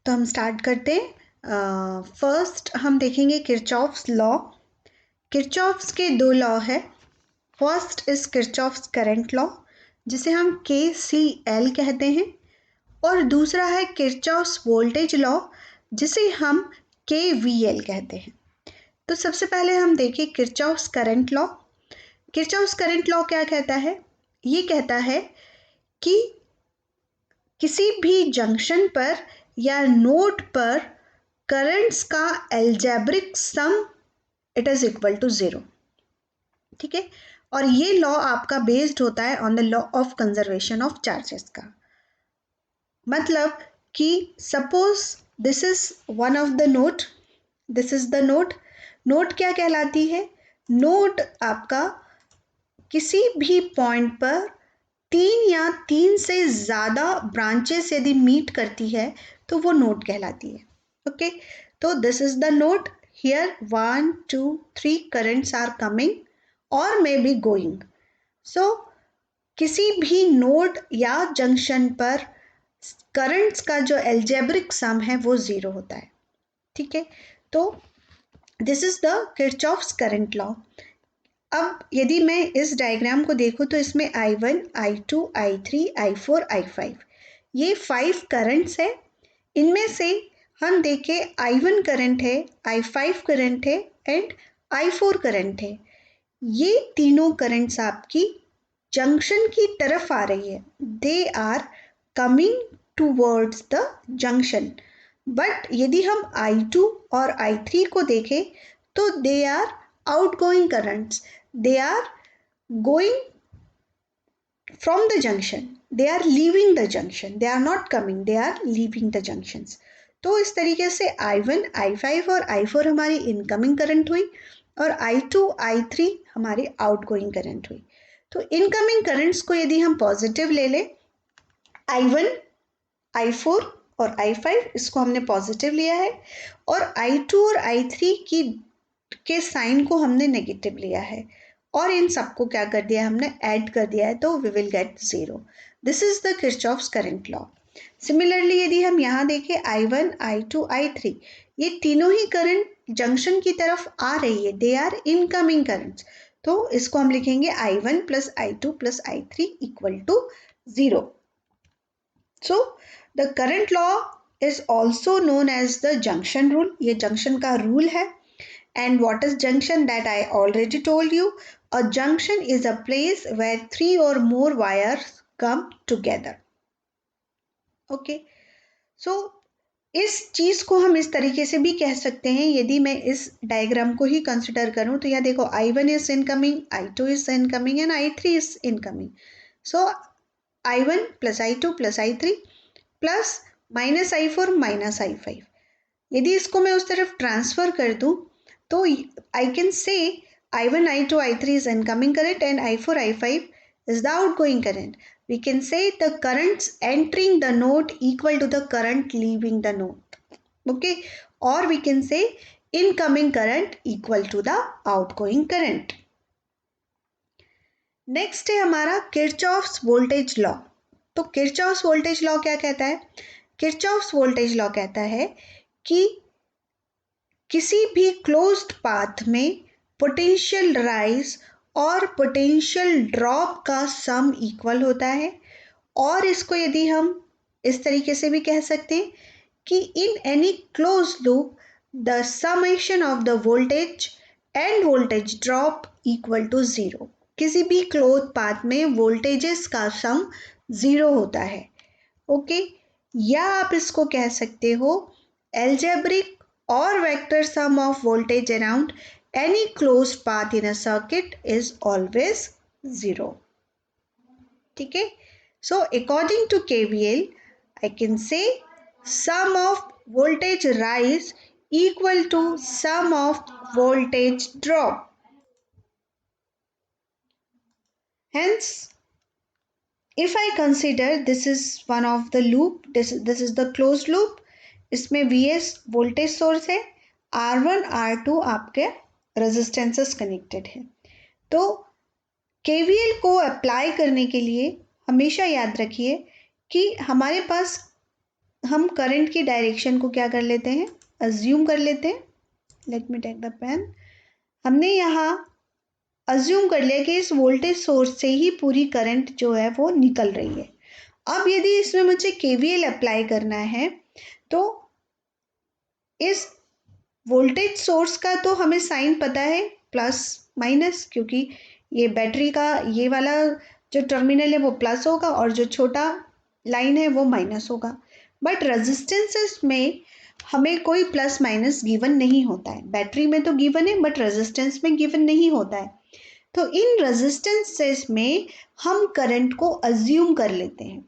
तो हम स्टार्ट करते हैं। फर्स्ट हम देखेंगे किरचॉफ्स लॉ। किरचॉफ्स के दो लॉ है। First is Kirchhoff's current law, जिसे हम KCL कहते हैं, और दूसरा है किरचॉफ्स वोल्टेज लॉ, जिसे हम KVL कहते हैं। तो सबसे पहले हम देखें Kirchhoff's current law. Kirchhoff's current law क्या कहता है? ये कहता है कि किसी भी जंक्शन पर या नोड पर करंट्स का algebraic sum it is equal to 0। ठीक है, और ये लॉ आपका बेस्ड होता है on the law of conservation of charges का। मतलब कि suppose this is one of the node, this is the node. Node क्या कहलाती है? नोड आपका किसी भी पॉइंट पर 3 या 3 से ज़्यादा ब्रांचेस यदि मीट करती है तो वो नोड कहलाती है। ओके, तो this is the node. Here 1 2 3 currents are coming और मे बी गोइंग। सो किसी भी नोड या जंक्शन पर करंट्स का जो एल्जेब्रिक सम है वो 0 होता है। ठीक है, तो this is the Kirchhoff's current law. अब यदि मैं इस डायग्राम को देखूं तो इसमें I1, I2, I3, I4, I5 ये 5 करंट्स है। इनमें से हम देखें I1 करंट है, I5 करंट है एंड I4 करंट है। ये तीनों करंट्स आपकी जंक्शन की तरफ आ रही है। They are coming towards the junction. But यदि हम I2 और I3 को देखें तो they are outgoing currents. They are going from the junction. They are leaving the junction. They are not coming. They are leaving the junctions. तो इस तरीके से I1, I5 और I4 हमारी इनकमिंग करंट हुई और I2, I3 हमारी outgoing current हुई। तो इनकमिंग करंट्स को यदि हम पॉजिटिव ले लें, I1, I4 और I5 इसको हमने पॉजिटिव लिया है और I2 और I3 के साइन को हमने नेगेटिव लिया है और इन सबको क्या कर दिया है? हमने ऐड कर दिया है, तो we will get 0। This is the Kirchhoff's current law. Similarly यदि हम यहाँ देखें I1, I2, I3 ये तीनों ही करंट जंक्शन की तरफ आ रही है। They are incoming currents. तो इसको हम लिखेंगे I1 plus I2 plus I3 equal to 0। So the current law is also known as the junction rule. ये जंक्शन का रूल है। And what is junction? That I already told you. A junction is a place where 3 or more wires come together. Okay. So इस चीज को हम इस तरीके से भी कह सकते हैं। यदि मैं इस डायग्राम को ही कंसिडर करूं तो यहाँ देखो I1 is incoming, I2 is incoming and I3 is incoming. So I1 plus I2 plus I3 plus minus I4 minus I5, यदि इसको मैं उस तरफ ट्रांसफर कर दूं तो I can say I1, I2, I3 is incoming current and I4, I5 is the outgoing current. We can say the currents entering the node equal to the current leaving the node. Okay, or we can say incoming current equal to the outgoing current. Next है हमारा Kirchhoff's voltage law. तो Kirchhoff's voltage law क्या कहता है? Kirchhoff's voltage law कहता है कि किसी भी क्लोज्ड पाथ में पोटेंशियल राइज और पोटेंशियल ड्रॉप का सम इक्वल होता है। और इसको यदि हम इस तरीके से भी कह सकते हैं कि in any close loop the summation of the voltage and voltage drop equal to 0। किसी भी क्लोज पाथ में वोल्टेजेस का सम 0 होता है। ओके, या आप इसको कह सकते हो algebraic or vector sum of voltage around any closed path in a circuit is always 0. ठीक है, so according to KVL I can say sum of voltage rise equal to sum of voltage drop. Hence if I consider this is one of the loop, this is the closed loop, इसमें Vs voltage source है, R1 R2 आपके resistances connected है। तो KVL को apply करने के लिए हमेशा याद रखिए कि हमारे पास हम करंट की डायरेक्शन को क्या कर लेते हैं, अज्यूम कर लेते हैं। Let me take the pen. हमने यहाँ अज्यूम कर लिया कि इस वोल्टेज सोर्स से ही पूरी करंट जो है वो निकल रही है। अब यदि इसमें मुझे केवीएल अप्लाई करना है तो इस वोल्टेज सोर्स का तो हमें साइन पता है, प्लस माइनस, क्योंकि ये बैटरी का ये वाला जो टर्मिनल है वो प्लस होगा और जो छोटा लाइन है वो माइनस होगा। बट रेजिस्टेंसेस में हमें कोई प्लस माइनस गिवन नहीं होता है। बैटरी में तो गिवन है बट रेजिस्टेंस में गिवन नहीं होता है। तो इन रेजिस्टेंसेस में हम करंट को अज्यूम कर लेते हैं,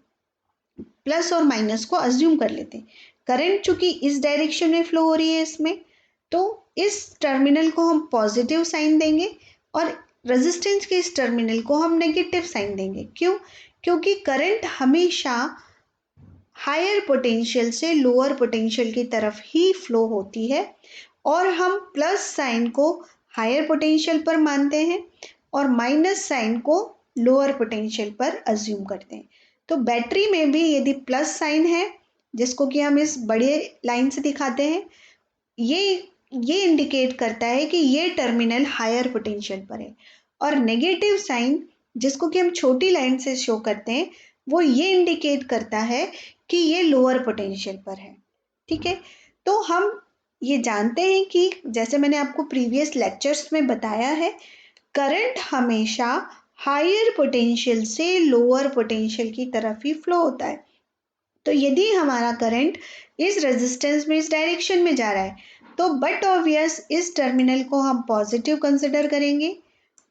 प्लस और माइनस को अज्यूम कर लेते हैं। करंट चूंकि इस डायरेक्शन में फ्लो हो रही है इसमें, तो इस टर्मिनल को हम पॉजिटिव साइन देंगे और रेजिस्टेंस के इस टर्मिनल को हम नेगेटिव साइन देंगे। क्यों? क्योंकि करंट हमेशा हायर पोटेंशियल से लोअर पोटेंशियल की तरफ ही फ्लो होती है और हम प्लस साइन को हायर पोटेंशियल पर मानते हैं और माइनस साइन को लोअर पोटेंशियल पर अज्यूम करते हैं। तो बैटरी में भी यदि प्लस साइन है, जिसको कि हम इस बड़े लाइन से दिखाते हैं, ये इंडिकेट करता है कि ये टर्मिनल हायर पोटेंशियल पर है, और नेगेटिव साइन जिसको कि हम छोटी लाइन से शो करते हैं वो ये इंडिकेट करता है कि ये लोअर पोटेंशियल पर है। ठीक है, तो हम ये जानते हैं कि जैसे मैंने आपको प्रीवियस लेक्चर्स में बताया है, करंट हमेशा हायर पोटेंशियल से लोअर पोटेंशियल की तरफ ही फ्लो होता है। तो यदि हमारा करंट इस रेजिस्टेंस में इस डायरेक्शन में जा रहा है तो बट ऑब्वियस इस टर्मिनल को हम पॉजिटिव कंसिडर करेंगे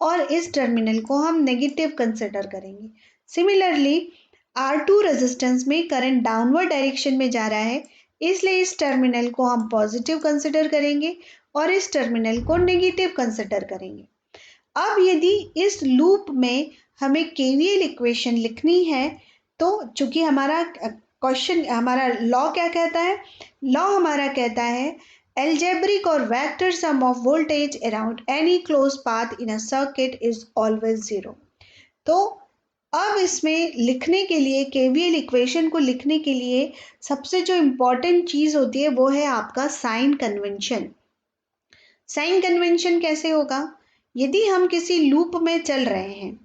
और इस टर्मिनल को हम नेगेटिव कंसिडर करेंगे। सिमिलरली R2 रेजिस्टेंस में करंट डाउनवर्ड डायरेक्शन में जा रहा है, इसलिए इस टर्मिनल को हम पॉजिटिव कंसिडर करेंगे और इस टर्मिनल को नेगेटिव कंसिडर करेंगे। अब यदि इस लूप में हमें केवीएल इक्वेशन लिखनी है, तो चूंकि हमारा क्वेश्चन, हमारा लॉ क्या कहता है, लॉ हमारा कहता है algebraic or vector sum of voltage around any closed path in a circuit is always zero। तो अब इसमें लिखने के लिए, केवीएल इक्वेशन को लिखने के लिए सबसे जो इम्पोर्टेंट चीज होती है वो है आपका साइन कन्वेंशन। साइन कन्वेंशन कैसे होगा? यदि हम किसी लूप में चल रहे हैं,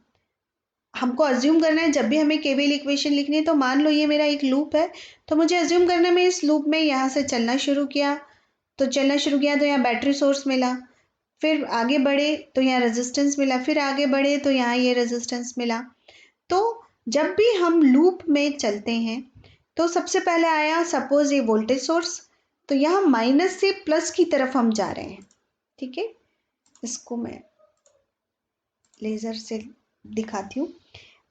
हमको अज्यूम करना है जब भी हमें केवीएल इक्वेशन लिखनी है, तो मान लो ये मेरा एक लूप है, तो मुझे अज्यूम करना है मैं इस लूप में यहाँ से चलना शुरू किया, तो यहाँ बैटरी सोर्स मिला, फिर आगे बढ़े तो यहाँ रेजिस्टेंस मिला, फिर आगे बढ़े तो यहाँ ये रेजिस्टेंस मिला। तो जब भी हम लूप में चलते हैं तो सबसे पहले आया सपोज ये वोल्टेज सोर्स, तो यहाँ माइनस से प्लस की तरफ हम जा रहे हैं। ठीक है, इसको मैं लेजर से दिखाती हूँ।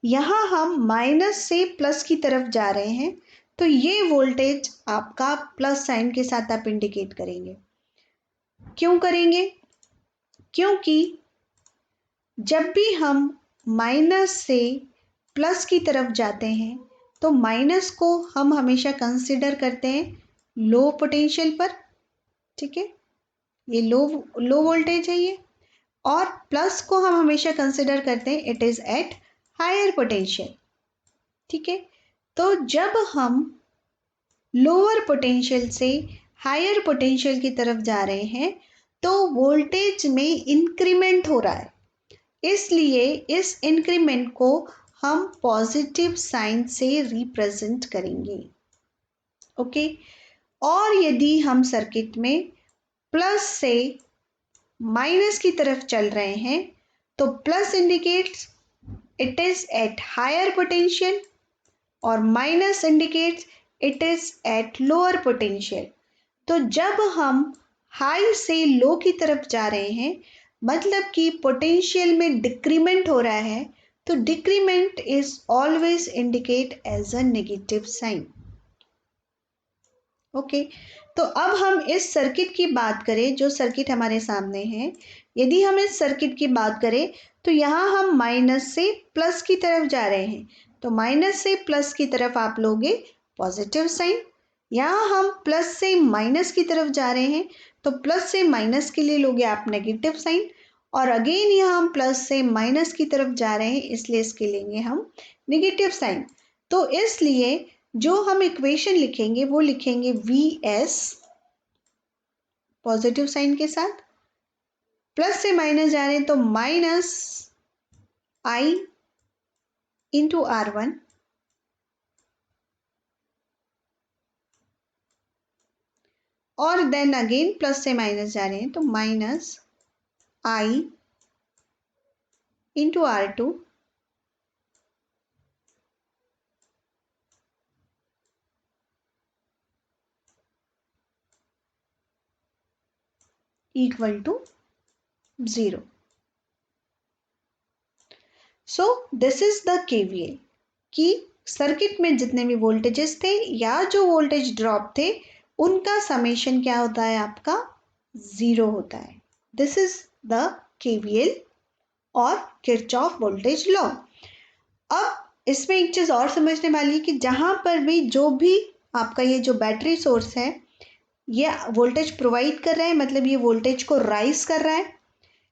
यहाँ हम माइनस से प्लस की तरफ जा रहे हैं, तो ये वोल्टेज आपका प्लस साइन के साथ आप इंडिकेट करेंगे। क्यों करेंगे? क्योंकि जब भी हम माइनस से प्लस की तरफ जाते हैं तो माइनस को हम हमेशा कंसिडर करते हैं लो पोटेंशियल पर। ठीक है, ये लो वोल्टेज है ये, और प्लस को हम हमेशा कंसिडर करते हैं it is at higher potential. ठीक है, तो जब हम लोअर पोटेंशियल से हायर पोटेंशियल की तरफ जा रहे हैं तो वोल्टेज में इंक्रीमेंट हो रहा है, इसलिए इस इंक्रीमेंट को हम पॉजिटिव साइन से रिप्रेजेंट करेंगे। ओके, और यदि हम सर्किट में प्लस से माइनस की तरफ चल रहे हैं तो plus indicates it is at higher potential और minus indicates it is at lower potential. तो जब हम हाई से लो की तरफ जा रहे हैं मतलब कि पोटेंशियल में डिक्रीमेंट हो रहा है, तो decrement is always indicate as a negative sign. Okay, तो अब हम इस सर्किट की बात करें, जो सर्किट हमारे सामने है, यदि हम इस सर्किट की बात करें तो यहाँ हम माइनस से प्लस की तरफ जा रहे हैं, तो माइनस से प्लस की तरफ आप लोगे पॉजिटिव साइन। यहाँ हम प्लस से माइनस की तरफ जा रहे हैं तो प्लस से माइनस के लिए लोगे आप नेगेटिव साइन, और अगेन यहाँ हम प्लस से माइनस की तरफ जा रहे हैं इसलिए इसके लेंगे हम नेगेटिव साइन। तो इसलिए जो हम इक्वेशन लिखेंगे वो लिखेंगे Vs पॉजिटिव साइन के साथ, प्लस से माइनस जा रहे हैं तो माइनस I इंटू R1 और देन अगेन प्लस से माइनस जा रहे हैं तो minus I into R2 equal to 0. So this is the KVL कि सर्किट में जितने भी वोल्टेजेस थे या जो वोल्टेज ड्रॉप थे उनका समेशन क्या होता है आपका 0 होता है. दिस इज द KVL और किरचॉफ वोल्टेज लॉ. अब इसमें एक चीज और समझने वाली है कि जहां पर भी जो भी आपका ये जो बैटरी सोर्स है ये वोल्टेज प्रोवाइड कर रहा है, मतलब ये वोल्टेज को राइज कर रहा है,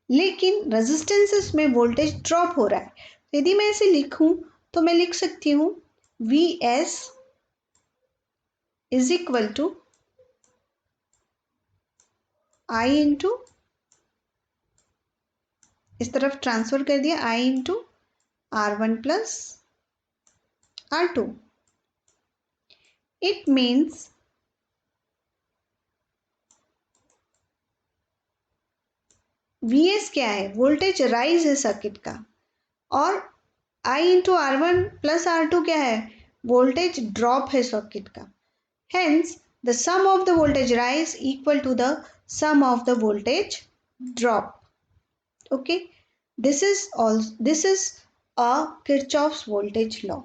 लेकिन रेजिस्टेंसेस में वोल्टेज ड्रॉप हो रहा है. यदि मैं इसे लिखूं तो मैं लिख सकती हूं Vs is equal to I into, इस तरफ ट्रांसफर कर दिया, I into R1 plus R2. It means Vs क्या है, वोल्टेज राइज है सर्किट का, और I into R1 plus R2 क्या है, वोल्टेज ड्रॉप है सर्किट का. Hence, the sum of the voltage rise equal to the sum of the voltage drop. Okay, this is a Kirchhoff's voltage law.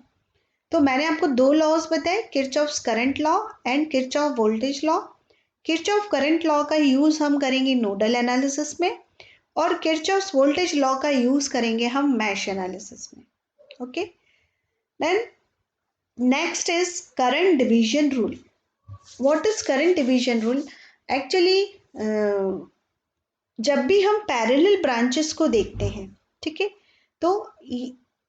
तो मैंने आपको दो लॉज बताए, Kirchhoff's current law and Kirchhoff voltage law. Kirchhoff current law का use हम करेंगे nodal analysis में और किरचॉफ्स वोल्टेज लॉ का यूज करेंगे हम मैश एनालिसिस में. Okay, then next is current division rule. What is current division rule? Actually जब भी हम पैरेलल ब्रांचेस को देखते हैं, ठीक है, तो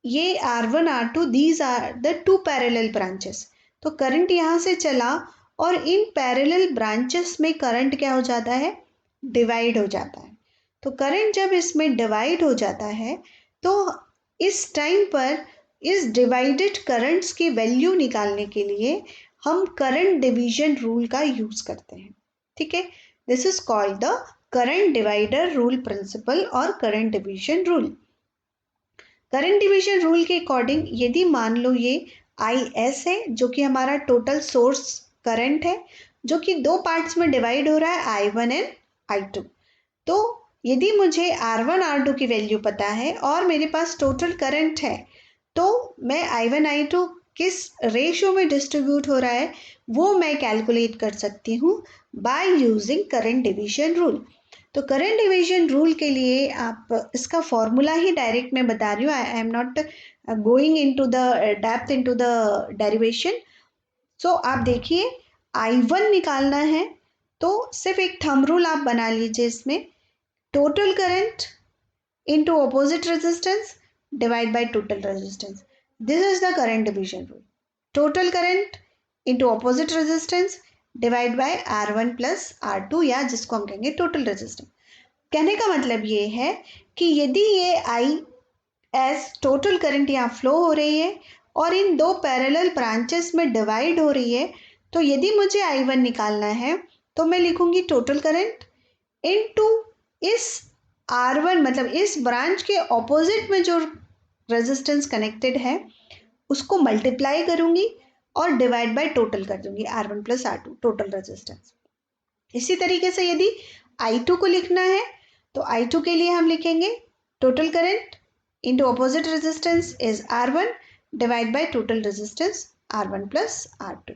ये R1 R2 these are the two parallel branches. तो करंट यहाँ से चला और इन पैरेलल ब्रांचेस में करंट क्या हो जाता है, डिवाइड हो जाता है. तो करंट जब इसमें डिवाइड हो जाता है तो इस टाइम पर इस डिवाइडेड करंट्स की वैल्यू निकालने के लिए हम करंट डिवीजन रूल का यूज करते हैं. ठीक है, this is called the current divider rule principle और current division rule. Current division rule के अकॉर्डिंग यदि मान लो ये IS है जो कि हमारा टोटल सोर्स करंट है, जो कि दो पार्ट्स में डिवाइड हो रहा है I1 एंड I2. तो यदि मुझे R1 R2 की वैल्यू पता है और मेरे पास टोटल करंट है, तो मैं I1 I2 किस रेशियो में डिस्ट्रीब्यूट हो रहा है वो मैं कैलकुलेट कर सकती हूँ by using current division rule. तो करंट डिवीजन रूल के लिए आप इसका फॉर्मूला ही डायरेक्ट मैं बता रही हूँ, I am not going into the depth into the derivation. So आप देखिए, I1 निकालना है तो सिर्फ एक थंब रूल आप बना लीजिए इसमें, total current into opposite resistance divide by total resistance. This is the current division rule. Total current into opposite resistance divide by R1 plus R2 या जिसको हम कहेंगे total resistance. कहने का मतलब ये है कि यदि ये IS टोटल करंट यहाँ फ्लो हो रही है और इन दो पैरेलल ब्रांचेस में डिवाइड हो रही है, तो यदि मुझे I1 निकालना है तो मैं लिखूंगी टोटल करंट इनटू इस R1 मतलब इस ब्रांच के ऑपोजिट में जो रेजिस्टेंस कनेक्टेड है उसको मल्टीप्लाई करूंगी और डिवाइड बाय टोटल कर दूंगी R1 plus R2 total resistance. इसी तरीके से यदि I2 को लिखना है तो I2 के लिए हम लिखेंगे total current into opposite resistance is R1 divide by total resistance R1 plus R2.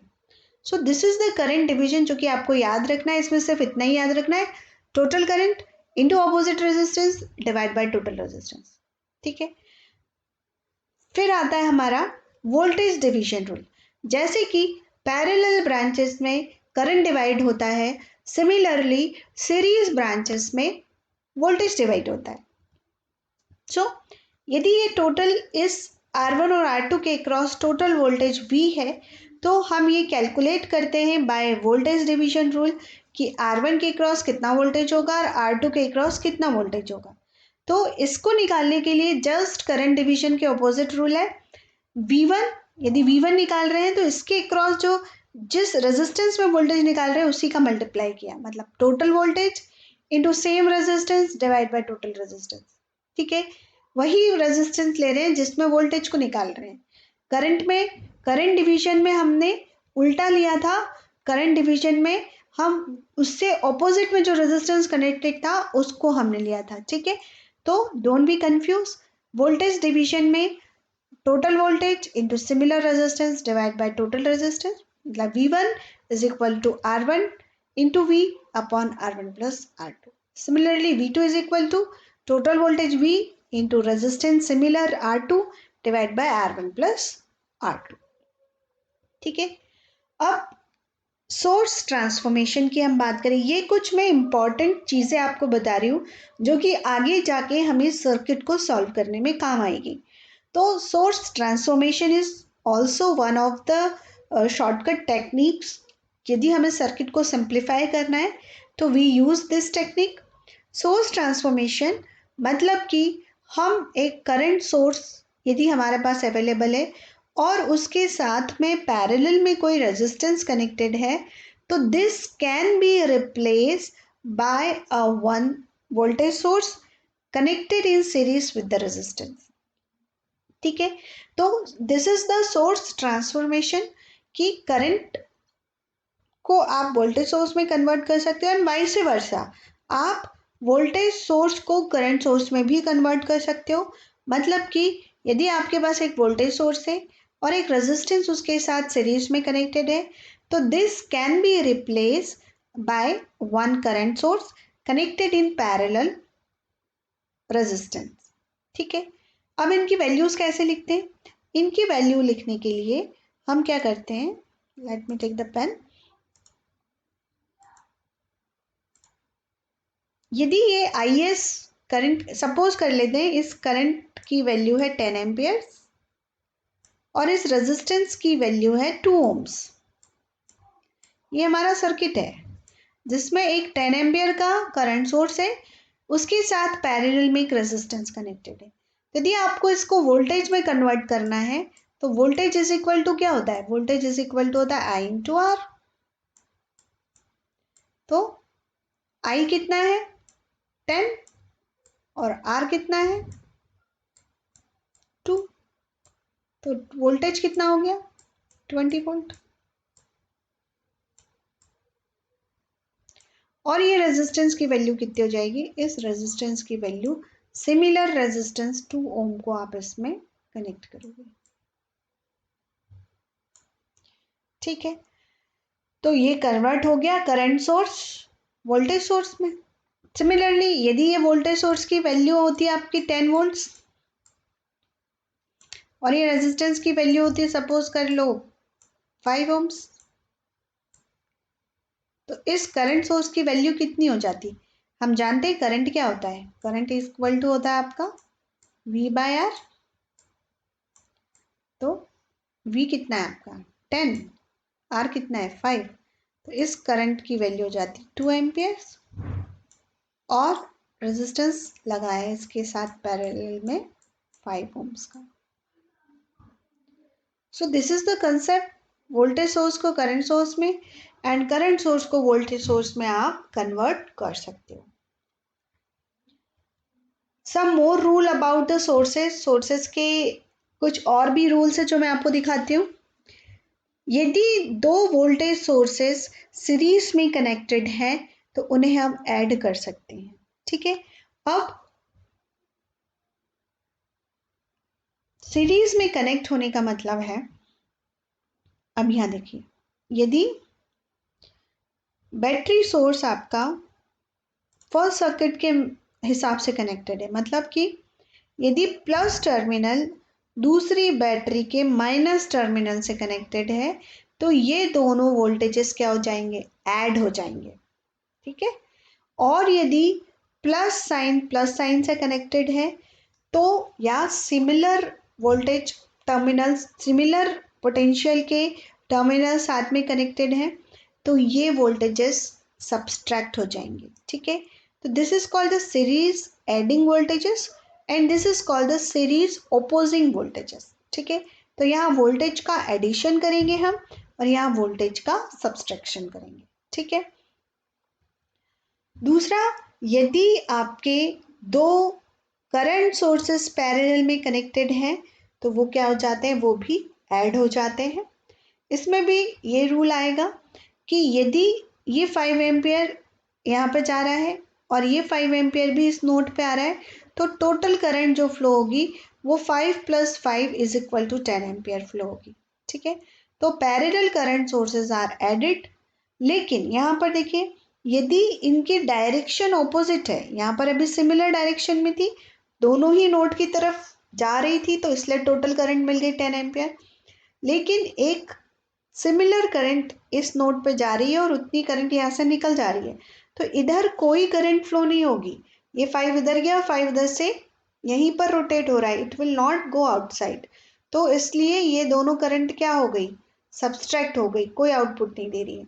So this is the current division जो कि आपको याद रखना है. इसमें सिर्फ इतना ही याद रखना है, total current into opposite resistance divide by total resistance. ठीक है, फिर आता है हमारा वोल्टेज डिवीजन रूल. जैसे कि पैरेलल ब्रांचेस में करंट डिवाइड होता है, सिमिलरली सीरीज ब्रांचेस में वोल्टेज डिवाइड होता है. सो यदि ये टोटल इस R1 और R2 के क्रॉस टोटल वोल्टेज V है, तो हम ये कैलकुलेट करते हैं बाय वोल्टेज डिवीजन रूल कि R1 के क्रॉस कितना वोल्टेज होगा और R2 के क्रॉस कितना वोल्टेज होगा। तो इसको निकालने के लिए जस्ट करंट डिवीजन के ऑपोजिट रूल है V1। यदि V1 निकाल रहे हैं तो इसके क्रॉस जो जिस रेजिस्टेंस में वोल्टेज निकाल रहे हैं उसी का मल्टीप्लाई किया, मतलब total voltage into same resistance divide by total resistance. ठीक है, वही रेजिस्टेंस ले रहे हैं जिसमें वोल्टेज को निकाल रहे हैं। करंट डिवीजन में हमने उल्टा लिया था। करंट डिवीजन में हम उससे ऑपोजिट में जो रेजिस्टेंस कनेक्टेड था उसको हमने लिया था। ठीक है, तो don't be confuse. Voltage division में total voltage into similar resistance divide by total resistance, मतलब V1 is equal to R1 into V upon R1 plus R2। Similarly V2 is equal to total voltage V into resistance similar R2 divide by R1 plus R2। ठीक है, अब source transformation की हम बात करें। ये कुछ मैं इंपॉर्टेंट चीज़ें आपको बता रही हूँ जो कि आगे जाके हमें सर्किट को सॉल्व करने में काम आएगी। तो source transformation is also one of the shortcut techniques. यदि हमें सर्किट को सिंप्लीफाई करना है तो we use this technique. Source transformation मतलब कि हम एक करंट सोर्स यदि हमारे पास अवेलेबल है और उसके साथ में पैरेलल में कोई रेजिस्टेंस कनेक्टेड है तो this can be replace by a one voltage source connected in series with the resistance. ठीक है, तो this is the source transformation कि करंट को आप वोल्टेज सोर्स में कन्वर्ट कर सकते हो एंड वाइस वर्सा आप वोल्टेज सोर्स को करंट सोर्स में भी कन्वर्ट कर सकते हो। मतलब कि यदि आपके पास एक वोल्टेज सोर्स है और एक रेजिस्टेंस उसके साथ सीरीज में कनेक्टेड है तो this can be replace by one current source connected in parallel resistance. ठीक है, अब इनकी वैल्यूज कैसे लिखते हैं? इनकी वैल्यू लिखने के लिए हम क्या करते हैं, let me take the pen. यदि ये IS करंट सपोज कर लेते हैं, इस करंट की वैल्यू है 10 एम्पियर्स और इस रेजिस्टेंस की वैल्यू है 2 ओम्स। ये हमारा सर्किट है जिसमें एक 10 एम्पियर का करंट सोर्स है, उसके साथ पैरेलल में एक रेजिस्टेंस कनेक्टेड है। यदि आपको इसको वोल्टेज में कन्वर्ट करना है तो वोल्टेज इज इक्वल टू क्या होता है? वोल्टेज इज इक्वल टू होता है I इंटू R। तो I कितना है? 10 और R कितना है? 2। तो वोल्टेज कितना हो गया? 20 वोल्ट। और ये रेजिस्टेंस की वैल्यू कितनी हो जाएगी? इस रेजिस्टेंस की वैल्यू सिमिलर रेजिस्टेंस 2 ओम को आप इसमें कनेक्ट करोगे। ठीक है, तो ये कन्वर्ट हो गया करंट सोर्स वोल्टेज सोर्स में। सिमिलरली यदि ये वोल्टेज सोर्स की वैल्यू होती है आपकी 10 वोल्ट्स और ये रेजिस्टेंस की वैल्यू होती है सपोज कर लो 5 ओम्स, तो इस करंट सोर्स की वैल्यू कितनी हो जाती? हम जानते हैं करंट क्या होता है, करंट इज इक्वल टू होता है आपका V बाय R। तो V कितना है आपका 10, R कितना है 5, तो इस करंट की वैल्यू हो जाती 2 एम्पियर्स और रेजिस्टेंस लगा है इसके साथ पैरेलल में 5 ओम्स का। So this is the concept, voltage source को करंट सोर्स में एंड करंट सोर्स को वोल्टेज सोर्स में आप कन्वर्ट कर सकते हो। Some more rule about the sources. Sources के कुछ और भी रूल्स है जो मैं आपको दिखाती हूँ। यदि दो वोल्टेज सोर्सेस सीरीज में कनेक्टेड हैं तो उन्हें हम ऐड कर सकते हैं। ठीक है, अब सीरीज में कनेक्ट होने का मतलब है, अब यहां देखिए, यदि बैटरी सोर्स आपका फर्स्ट सर्किट के हिसाब से कनेक्टेड है, मतलब कि यदि प्लस टर्मिनल दूसरी बैटरी के माइनस टर्मिनल से कनेक्टेड है तो ये दोनों वोल्टेजेस क्या हो जाएंगे? ऐड हो जाएंगे। ठीक है, और यदि प्लस साइन से कनेक्टेड है तो या similar voltage terminals similar potential के टर्मिनल साथ में कनेक्टेड हैं तो ये वोल्टेजेस सब्सट्रैक्ट हो जाएंगे, ठीक है। तो this is called the series adding voltages and this is called the series opposing voltages, ठीक है। तो यहाँ वोल्टेज का एडिशन करेंगे हम और यहाँ वोल्टेज का सब्सट्रैक्शन करेंगे, ठीक है। दूसरा, यदि आपके दो करंट सोर्सेस पैरेलल में कनेक्टेड हैं तो वो क्या हो जाते हैं, वो भी ऐड हो जाते हैं। इसमें भी ये रूल आएगा कि यदि ये 5 एम्पियर यहाँ पे जा रहा है और ये 5 एम्पियर भी इस नोड पे आ रहा है तो टोटल करंट जो फ्लो होगी वो 5 + 5 = 10 एम्पियर फ्लो होगी, ठीक है। तो parallel current sources are added, लेकिन यहाँ पर देखिए यदि इनकी डायरेक्शन ऑपोजिट है, यहाँ पर अभी सिमिलर डायरेक्शन में थी, दोनों ही नोड की तरफ जा रही थी तो इसलिए टोटल करंट मिल गई 10 एम्पियर, लेकिन एक सिमिलर करंट इस नोड पे जा रही है और उतनी करंट यहाँ से निकल जा रही है तो इधर कोई करंट फ्लो नहीं होगी। ये 5 इधर गया, 5 इधर से यहीं पर रोटेट हो रहा है, it will not go outside, तो इसलिए ये दोनों करंट क्या हो गई, सब्सट्रैक्ट हो गई, कोई आउटपुट नहीं दे रही है।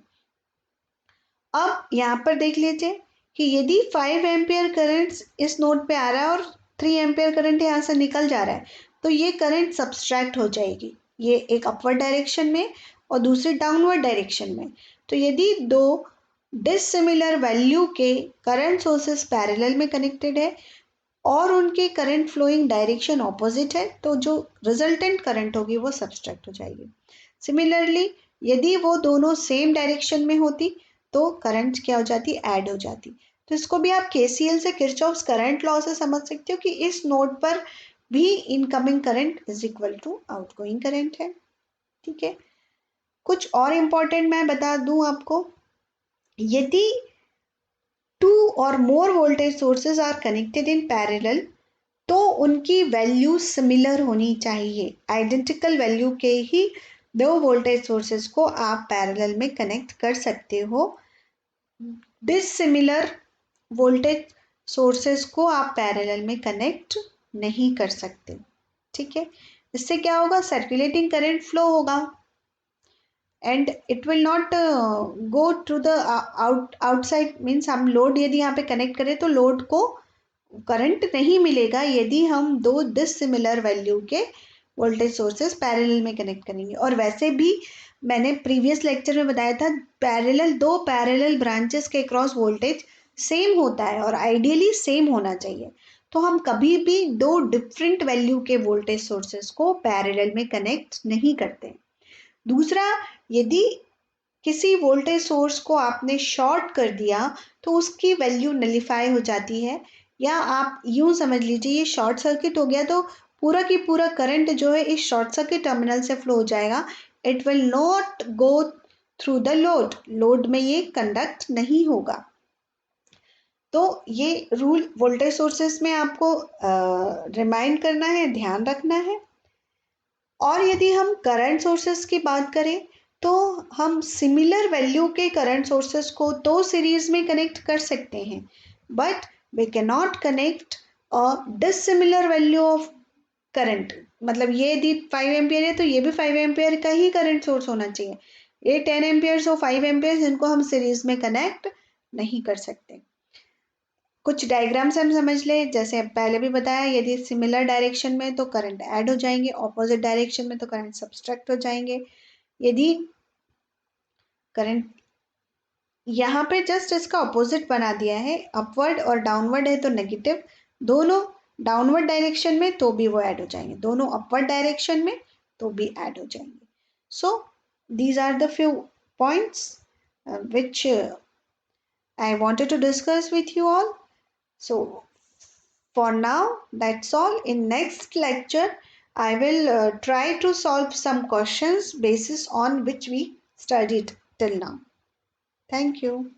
अब यहाँ पर देख लीजिए कि यदि 5 एम्पियर करंट इस नोड पे आ रहा है और 3 एम्पियर करंट यहाँ से निकल जा रहा है तो ये करंट सब्सट्रैक्ट हो जाएगी, ये एक अपवर्ड डायरेक्शन में और दूसरी डाउनवर्ड डायरेक्शन में। तो यदि दो डिसिमिलर वैल्यू के करंट सोर्सेस पैरेलल में कनेक्टेड है और उनके करंट फ्लोइंग डायरेक्शन ऑपोजिट है तो जो रिजल्टेंट करंट होगी वो सब्सट्रैक्ट हो जाएगी। सिमिलरली यदि वो दोनों सेम डायरेक्शन में होती तो करंट क्या हो जाती, ऐड हो जाती। तो इसको भी आप केसीएल से, किरचॉफ्स करंट लॉ से समझ सकते हो कि इस नोड पर भी इनकमिंग करंट = आउटगोइंग करंट है, ठीक है। कुछ और इंपॉर्टेंट मैं बता दूं आपको, यदि 2 or more voltage sources are connected in parallel तो उनकी वैल्यू सिमिलर होनी चाहिए, आइडेंटिकल वैल्यू के ही दो वोल्टेज सोर्सेज को आप पैरेलल में कनेक्ट कर सकते हो, डिसिमिलर वोल्टेज सोर्सेज को आप पैरेलल में कनेक्ट नहीं कर सकते, ठीक है। इससे क्या होगा, सर्कुलेटिंग करंट फ्लो होगा and it will not go to the outside, means हम लोड यदि यहाँ पे कनेक्ट करें तो लोड को करंट नहीं मिलेगा यदि हम दो डिसिमिलर वैल्यू के वोल्टेज सोर्सेस पैरेलल में कनेक्ट करेंगे। और वैसे भी मैंने प्रीवियस लेक्चर में बताया था दो पैरेलल ब्रांचेस के क्रॉस वोल्टेज सेम होता है और आइडियली सेम होना चाहिए, तो हम कभी भी दो डिफरेंट वैल्यू के वोल्टेज सोर्सेस को पैरेलल में कनेक्ट नहीं करते। दूसरा, यदि किसी वोल्टेज सोर्स को आपने शॉर्ट कर दिया तो उसकी वैल्यू नलिफाई हो जाती है, या आप यूं समझ लीजिए ये शॉर्ट सर्किट हो गया तो पूरा की पूरा करंट जो है इस शॉर्ट सर्किट टर्मिनल से फ्लो हो जाएगा, it will not go through the load, load में ये कंडक्ट नहीं होगा। तो ये रूल वोल्टेज सोर्सेस में आपको रिमाइंड करना है, ध्यान रखना है। और यदि हम करंट सोर्सेस की बात करें तो हम सिमिलर वैल्यू के करंट सोर्सेस को तो सीरीज में कनेक्ट कर सकते हैं, but we can not connect a dissimilar value of current. मतलब ये यदि 5 एम्पियर है तो ये भी 5 एम्पियर का ही करंट सोर्स होना चाहिए, ये 10 एम्पियर्स और 5 एम्पियर्स इनको हम सीरीज में कनेक्ट नहीं कर सकते। कुछ डायग्राम्स हम समझ ले, जैसे पहले भी बताया, यदि सिमिलर डायरेक्शन में तो करंट ऐड हो जाएंगे, ऑपोजिट डायरेक्शन में तो करंट सब्सट्रैक्ट हो जाएंगे। यदि करंट यहाँ पे जस्ट इसका ऑपोजिट बना दिया है, अपवर्ड और डाउनवर्ड है तो नेगेटिव, दोनों डाउनवर्ड डायरेक्शन में तो भी वो ऐड हो जाएंगे, दोनों अपवर्ड डायरेक्शन में तो भी ऐड हो जाएंगे। So these are the few points which I wanted to discuss with you all. So for now that's all. In next lecture I will try to solve some questions basis on which we studied till now. Thank you.